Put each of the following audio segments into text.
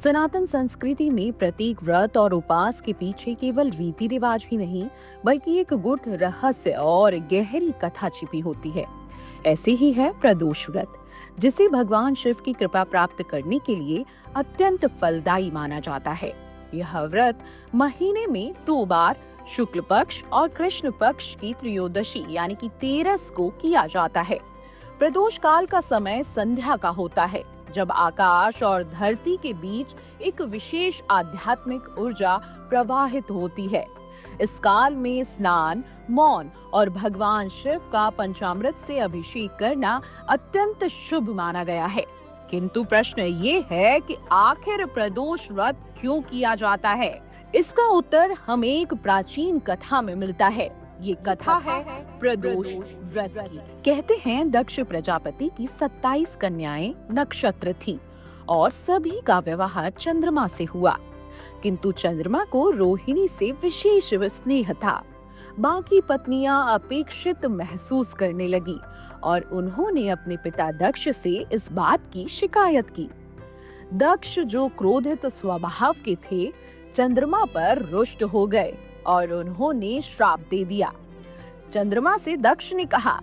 सनातन संस्कृति में प्रत्येक व्रत और उपवास के पीछे केवल रीति रिवाज ही नहीं, बल्कि एक गुप्त रहस्य और गहरी कथा छिपी होती है। ऐसे ही है प्रदोष व्रत, जिसे भगवान शिव की कृपा प्राप्त करने के लिए अत्यंत फलदायी माना जाता है। यह व्रत महीने में 2 बार, शुक्ल पक्ष और कृष्ण पक्ष की त्रयोदशी यानी कि 13 को किया जाता है। प्रदोष काल का समय संध्या का होता है, जब आकाश और धरती के बीच एक विशेष आध्यात्मिक ऊर्जा प्रवाहित होती है। इस काल में स्नान, मौन और भगवान शिव का पंचामृत से अभिषेक करना अत्यंत शुभ माना गया है। किंतु प्रश्न ये है कि आखिर प्रदोष व्रत क्यों किया जाता है? इसका उत्तर हमें एक प्राचीन कथा में मिलता है। ये कथा है प्रदोष व्रत की। कहते हैं दक्ष प्रजापति की 27 कन्याएं नक्षत्र थी और सभी का विवाह चंद्रमा से हुआ, किंतु चंद्रमा को रोहिणी से विशेष स्नेह था। बाकी पत्नियां अपेक्षित महसूस करने लगी और उन्होंने अपने पिता दक्ष से इस बात की शिकायत की। दक्ष, जो क्रोधित स्वभाव के थे, चंद्रमा पर रुष्ट हो गए और उन्होंने श्राप दे दिया। चंद्रमा से दक्ष ने कहा,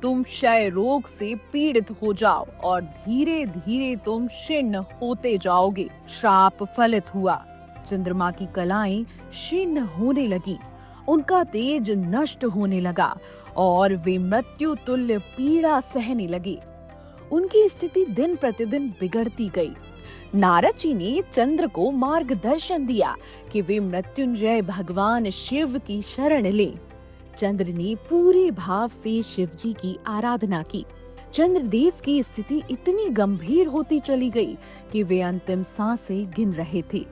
तुम क्षय रोग से पीड़ित हो जाओ और धीरे धीरे तुम शीर्ण होते जाओगे। श्राप फलित हुआ। चंद्रमा की कलाएं शीर्ण होने लगी, उनका तेज नष्ट होने लगा और वे मृत्यु तुल्य पीड़ा सहने लगे। उनकी स्थिति दिन प्रतिदिन बिगड़ती गई। नारद जी ने चंद्र को मार्गदर्शन दिया कि वे मृत्युंजय भगवान शिव की शरण लें। चंद्र ने पूरे भाव से शिव जी की आराधना की। चंद्रदेव की स्थिति इतनी गंभीर होती चली गई कि वे अंतिम सांसें गिन रहे थे।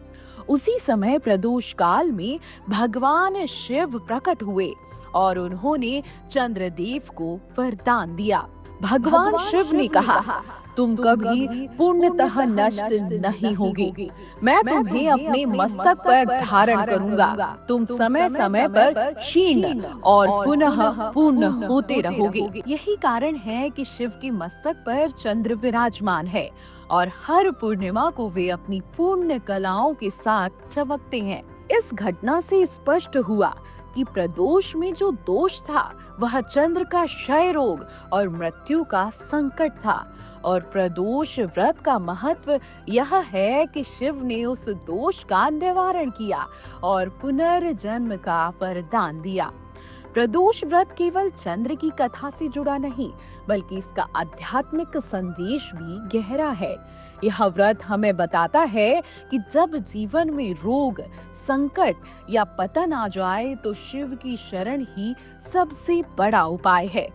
उसी समय प्रदोष काल में भगवान शिव प्रकट हुए और उन्होंने चंद्रदेव को वरदान दिया। भगवान शिव ने कहा, तुम कभी पूर्णतः नष्ट नहीं होगी। मैं तुम्हें अपने मस्तक पर धारण करूंगा। तुम समय समय पर क्षीण और पुनः पूर्ण होते रहोगे। यही कारण है कि शिव के मस्तक पर चंद्र विराजमान है और हर पूर्णिमा को वे अपनी पूर्ण कलाओं के साथ चमकते हैं। इस घटना से स्पष्ट हुआ कि प्रदोष में जो दोष था वह चंद्र का क्षय रोग और मृत्यु का संकट था। और प्रदोष व्रत का महत्व यह है कि शिव ने उस दोष का निवारण किया और पुनर्जन्म का वरदान दिया। प्रदोष व्रत केवल चंद्र की कथा से जुड़ा नहीं, बल्कि इसका आध्यात्मिक संदेश भी गहरा है। यह व्रत हमें बताता है कि जब जीवन में रोग, संकट या पतन आ जाए तो शिव की शरण ही सबसे बड़ा उपाय है।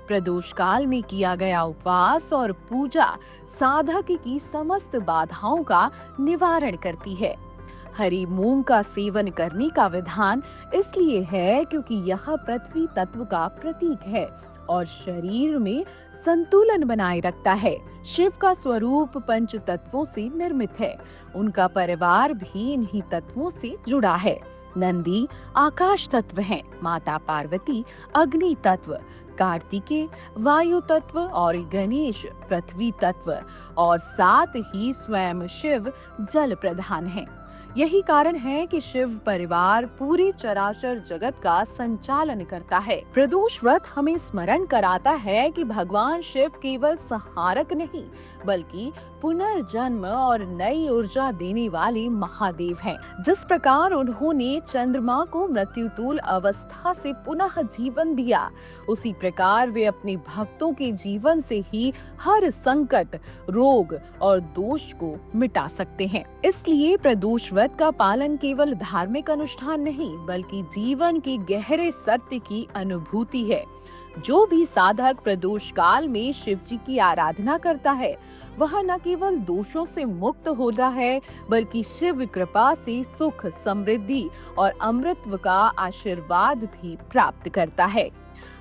प्रदोष काल में किया गया उपवास और पूजा साधक की समस्त बाधाओं का निवारण करती है। हरी मूंग का सेवन करने का विधान इसलिए है क्योंकि यह पृथ्वी तत्व का प्रतीक है और शरीर में संतुलन बनाए रखता है। शिव का स्वरूप पंच तत्वों से निर्मित है। उनका परिवार भी इन्हीं तत्वों से जुड़ा है। नंदी आकाश तत्व हैं, माता पार्वती अग्नि तत्व, कार्तिकेय वायु तत्व और गणेश पृथ्वी तत्व और साथ ही स्वयं शिव जल प्रधान हैं। यही कारण है कि शिव परिवार पूरे चराचर जगत का संचालन करता है। प्रदोष व्रत हमें स्मरण कराता है कि भगवान शिव केवल संहारक नहीं, बल्कि पुनर्जन्म और नई ऊर्जा देने वाले महादेव हैं। जिस प्रकार उन्होंने चंद्रमा को मृत्युतुल्य अवस्था से पुनः जीवन दिया, उसी प्रकार वे अपने भक्तों के जीवन से ही हर संकट, रोग और दोष को मिटा सकते हैं। इसलिए प्रदोष व्रत का पालन केवल धार्मिक अनुष्ठान नहीं, बल्कि जीवन के गहरे सत्य की अनुभूति है। जो भी साधक प्रदोष काल में शिव जी की आराधना करता है, वह न केवल दोषों से मुक्त होता है, बल्कि शिव कृपा से सुख, समृद्धि और अमृतत्व का आशीर्वाद भी प्राप्त करता है।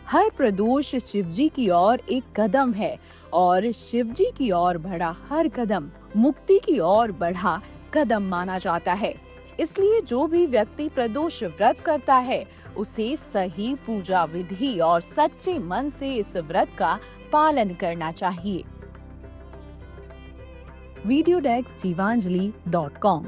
हर प्रदोष शिव जी की ओर एक कदम है और शिव जी की ओर बढ़ा हर कदम मुक्ति की ओर बढ़ा कदम माना जाता है। इसलिए जो भी व्यक्ति प्रदोष व्रत करता है, उसे सही पूजा विधि और सच्चे मन से इस व्रत का पालन करना चाहिए। videodesk.jeevanjali.com।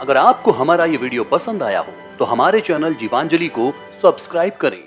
अगर आपको हमारा ये वीडियो पसंद आया हो तो हमारे चैनल जीवांजलि को सब्सक्राइब करें